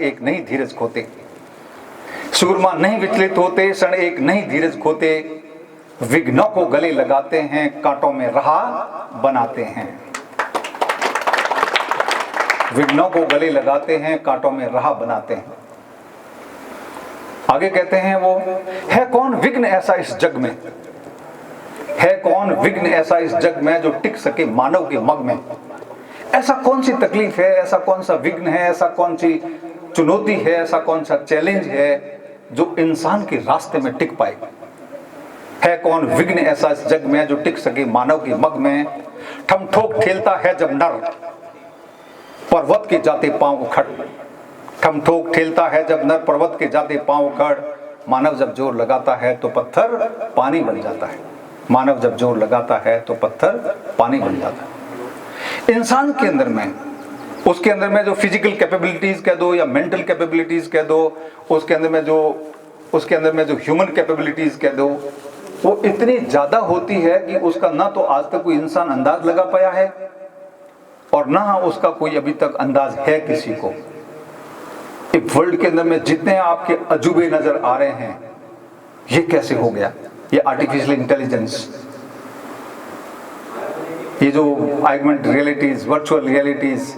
एक नहीं धीरज खोते, सूरमा नहीं विचलित होते, क्षण एक नहीं धीरज खोते, विघ्नों को गले लगाते हैं, कांटों में राह बनाते हैं। विघ्नों को गले लगाते हैं, कांटों में राह बनाते हैं। आगे कहते हैं वो, है कौन विघ्न ऐसा इस जग में, है कौन विघ्न ऐसा इस जग में जो टिक सके मानव के मग में। ऐसा कौन सी तकलीफ है, ऐसा कौन सा विघ्न है, ऐसा कौन सी चुनौती है, ऐसा कौन सा चैलेंज है जो इंसान के रास्ते में टिक पाए। है कौन विघ्न ऐसा इस जग में जो टिक सके मानव के मग में। ठम ठोक ठेलता है जब नर, पर्वत के जाते पांव उखड़। ठम ठोक ठेलता है जब नर, पर्वत के जाते पांव उखड़। मानव जब जोर लगाता है तो पत्थर पानी बन जाता है। मानव जब जोर लगाता है तो पत्थर पानी बन जाता है। इंसान के अंदर में, उसके अंदर में जो फिजिकल कैपेबिलिटीज कह दो या मेंटल कैपेबिलिटीज कह दो, उसके अंदर में जो ह्यूमन कैपेबिलिटीज कह दो, वो इतनी ज्यादा होती है कि उसका ना तो आज तक कोई इंसान अंदाज लगा पाया है और ना उसका कोई अभी तक अंदाज है किसी को। इस वर्ल्ड के अंदर में जितने आपके अजूबे नजर आ रहे हैं, ये कैसे हो गया। ये आर्टिफिशियल इंटेलिजेंस, ये जो ऑगमेंटेड रियलिटीज, वर्चुअल रियलिटीज,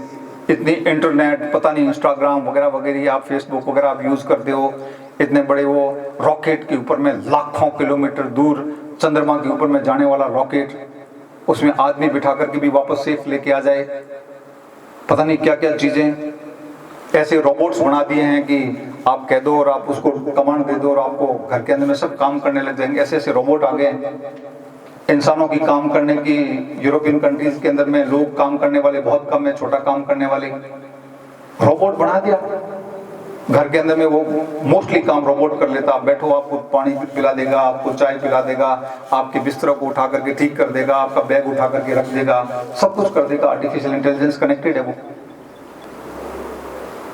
इतनी इंटरनेट, पता नहीं इंस्टाग्राम वगैरह वगैरह, आप फेसबुक वगैरह आप यूज करते हो, इतने बड़े वो रॉकेट के ऊपर में लाखों किलोमीटर दूर चंद्रमा के ऊपर में जाने वाला रॉकेट, उसमें आदमी बिठा करके भी वापस सेफ लेके आ जाए। पता नहीं क्या क्या चीजें, ऐसे रोबोट्स बना दिए हैं कि आप कह दो और आप उसको कमांड दे दो और आपको घर के अंदर में सब काम करने लग जाएंगे। ऐसे ऐसे रोबोट आ गए हैं। इंसानों की काम करने की, यूरोपियन कंट्रीज के अंदर में लोग काम करने वाले बहुत कम है, छोटा काम करने वाले रोबोट बना दिया। घर के अंदर में वो मोस्टली काम रोबोट कर लेता। आप बैठो, आपको पानी पिला देगा, आपको चाय पिला देगा, आपके बिस्तर को उठा करके ठीक कर देगा, आपका बैग उठा करके रख देगा, सब कुछ कर देगा। आर्टिफिशियल इंटेलिजेंस कनेक्टेड है वो।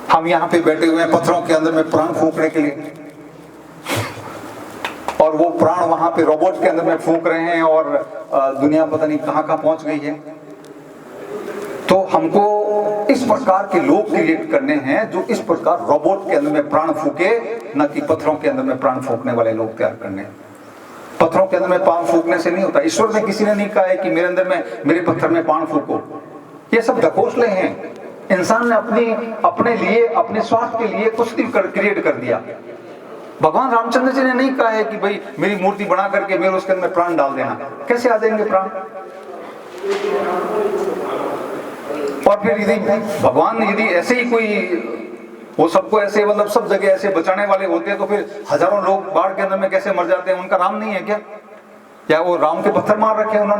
हम यहाँ पे बैठे हुए हैं पत्थरों के अंदर में प्राण फूंकने के लिए, और वो प्राण वहां पे रोबोट के अंदर में फूंक रहे हैं और दुनिया पता नहीं कहां कहां पहुंच गई है। तो हमको इस प्रकार के लोग क्रिएट करने हैं जो इस प्रकार रोबोट के अंदर में प्राण फूके, न कि पत्थरों के अंदर में प्राण फूकने वाले लोग तैयार करने। पत्थरों के अंदर में प्राण फूकने से नहीं होता। ईश्वर ने किसी ने नहीं कहा है कि मेरे अंदर में, मेरे पत्थर में प्राण फूको। ये सब ढकोसले हैं। इंसान ने अपने लिए, अपने स्वार्थ के लिए कुछ भी क्रिएट कर दिया। भगवान रामचंद्र जी ने नहीं कहा है कि भाई मेरी मूर्ति बना करके मेरे उसके अंदर प्राण डाल देना। कैसे आ जाएंगे प्राण। और फिर यदि भगवान यदि ऐसे ही कोई, वो सबको ऐसे मतलब सब जगह ऐसे बचाने वाले होते हैं, तो फिर हजारों लोग बाढ़ के अंदर में कैसे मर जाते हैं। उनका राम नहीं है क्या वो राम के पत्थर मार रखे हैं उन्होंने।